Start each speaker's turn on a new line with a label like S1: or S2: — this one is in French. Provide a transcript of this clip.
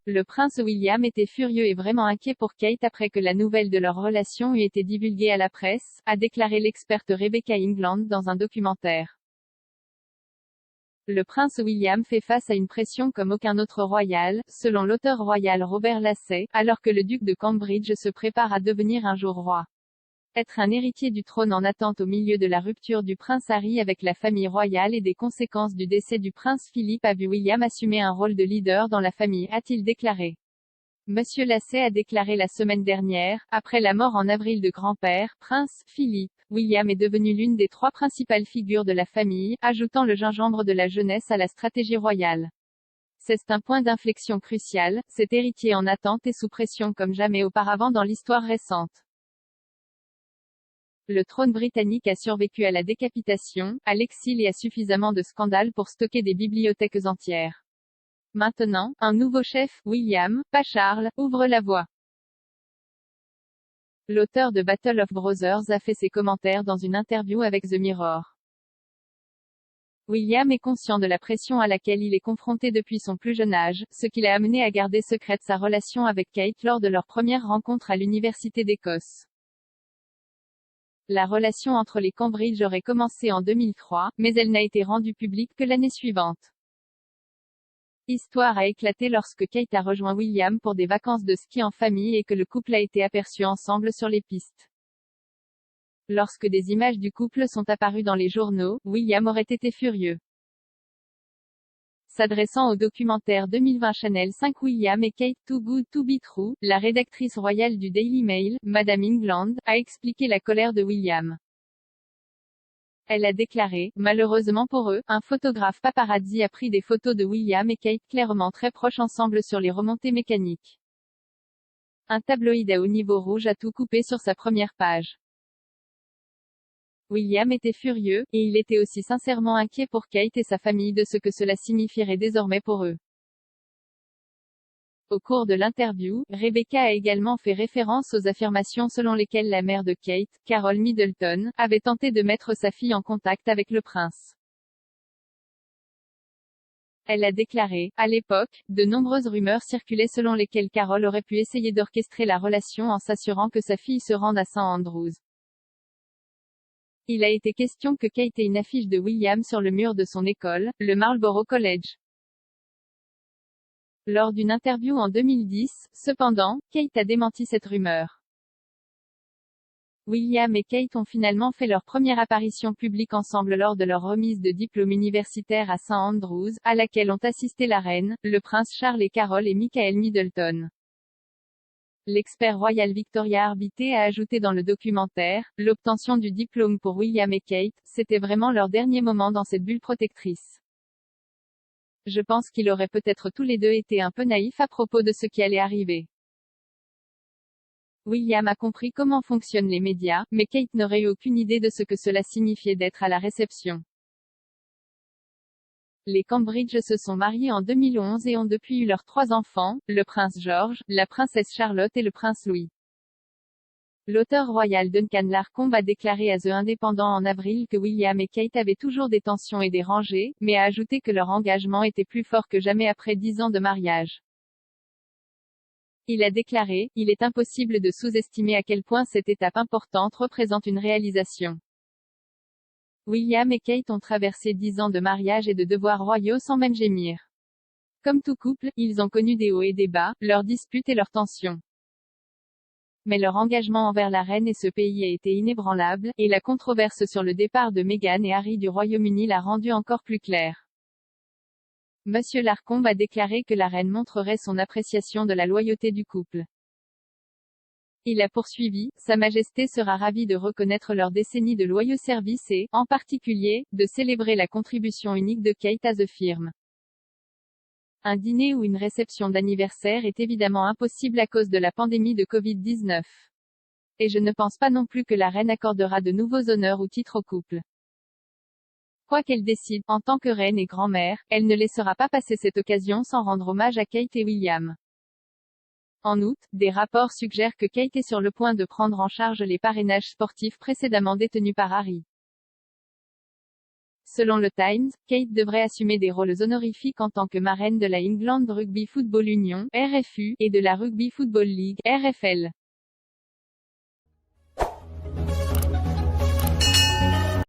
S1: le prince William était furieux et vraiment inquiet pour Kate après que la nouvelle de leur relation eût été divulguée à la presse, a déclaré l'experte Rebecca England dans un documentaire. Le prince William fait face à une pression comme aucun autre royal, selon l'auteur royal Robert Lassay, alors que le duc de Cambridge se prépare à devenir un jour roi. Être un héritier du trône en attente au milieu de la rupture du prince Harry avec la famille royale et des conséquences du décès du prince Philippe a vu William assumer un rôle de leader dans la famille, a-t-il déclaré. Monsieur Lassay a déclaré la semaine dernière, après la mort en avril de grand-père, prince Philippe, William est devenu l'une des 3 principales figures de la famille, ajoutant le gingembre de la jeunesse à la stratégie royale. C'est un point d'inflexion crucial, cet héritier en attente et sous pression comme jamais auparavant dans l'histoire récente. Le trône britannique a survécu à la décapitation, à l'exil et à suffisamment de scandales pour stocker des bibliothèques entières. Maintenant, un nouveau chef, William, pas Charles, ouvre la voie. L'auteur de Battle of Brothers a fait ses commentaires dans une interview avec The Mirror. William est conscient de la pression à laquelle il est confronté depuis son plus jeune âge, ce qui l'a amené à garder secrète sa relation avec Kate lors de leur première rencontre à l'université d'Écosse. La relation entre les Cambridge aurait commencé en 2003, mais elle n'a été rendue publique que l'année suivante. L'histoire a éclaté lorsque Kate a rejoint William pour des vacances de ski en famille et que le couple a été aperçu ensemble sur les pistes. Lorsque des images du couple sont apparues dans les journaux, William aurait été furieux. S'adressant au documentaire 2020 Channel 5 William et Kate Too Good to Be True, la rédactrice royale du Daily Mail, Madame England, a expliqué la colère de William. Elle a déclaré, malheureusement pour eux, un photographe paparazzi a pris des photos de William et Kate clairement très proches ensemble sur les remontées mécaniques. Un tabloïd à haut niveau rouge a tout coupé sur sa première page. William était furieux, et il était aussi sincèrement inquiet pour Kate et sa famille de ce que cela signifierait désormais pour eux. Au cours de l'interview, Rebecca a également fait référence aux affirmations selon lesquelles la mère de Kate, Carol Middleton, avait tenté de mettre sa fille en contact avec le prince. Elle a déclaré, à l'époque, de nombreuses rumeurs circulaient selon lesquelles Carol aurait pu essayer d'orchestrer la relation en s'assurant que sa fille se rende à St Andrews. Il a été question que Kate ait une affiche de William sur le mur de son école, le Marlborough College. Lors d'une interview en 2010, cependant, Kate a démenti cette rumeur. William et Kate ont finalement fait leur première apparition publique ensemble lors de leur remise de diplôme universitaire à St Andrews, à laquelle ont assisté la reine, le prince Charles et Carol et Michael Middleton. L'expert royal Victoria Arbité a ajouté dans le documentaire, l'obtention du diplôme pour William et Kate, c'était vraiment leur dernier moment dans cette bulle protectrice. Je pense qu'ils auraient peut-être tous les deux été un peu naïfs à propos de ce qui allait arriver. William a compris comment fonctionnent les médias, mais Kate n'aurait eu aucune idée de ce que cela signifiait d'être à la réception. Les Cambridge se sont mariés en 2011 et ont depuis eu leurs 3 enfants, le prince George, la princesse Charlotte et le prince Louis. L'auteur royal Duncan Larcombe a déclaré à The Independent en avril que William et Kate avaient toujours des tensions et des rangées, mais a ajouté que leur engagement était plus fort que jamais après 10 ans de mariage. Il a déclaré, il est impossible de sous-estimer à quel point cette étape importante représente une réalisation. William et Kate ont traversé 10 ans de mariage et de devoirs royaux sans même gémir. Comme tout couple, ils ont connu des hauts et des bas, leurs disputes et leurs tensions. Mais leur engagement envers la reine et ce pays a été inébranlable, et la controverse sur le départ de Meghan et Harry du Royaume-Uni l'a rendu encore plus clair. Monsieur Larcombe a déclaré que la reine montrerait son appréciation de la loyauté du couple. Il a poursuivi, Sa Majesté sera ravie de reconnaître leur décennie de loyaux services et, en particulier, de célébrer la contribution unique de Kate à The Firm. Un dîner ou une réception d'anniversaire est évidemment impossible à cause de la pandémie de Covid-19. Et je ne pense pas non plus que la reine accordera de nouveaux honneurs ou titres au couple. Quoi qu'elle décide, en tant que reine et grand-mère, elle ne laissera pas passer cette occasion sans rendre hommage à Kate et William. En août, des rapports suggèrent que Kate est sur le point de prendre en charge les parrainages sportifs précédemment détenus par Harry. Selon le Times, Kate devrait assumer des rôles honorifiques en tant que marraine de la England Rugby Football Union (RFU) et de la Rugby Football League (RFL).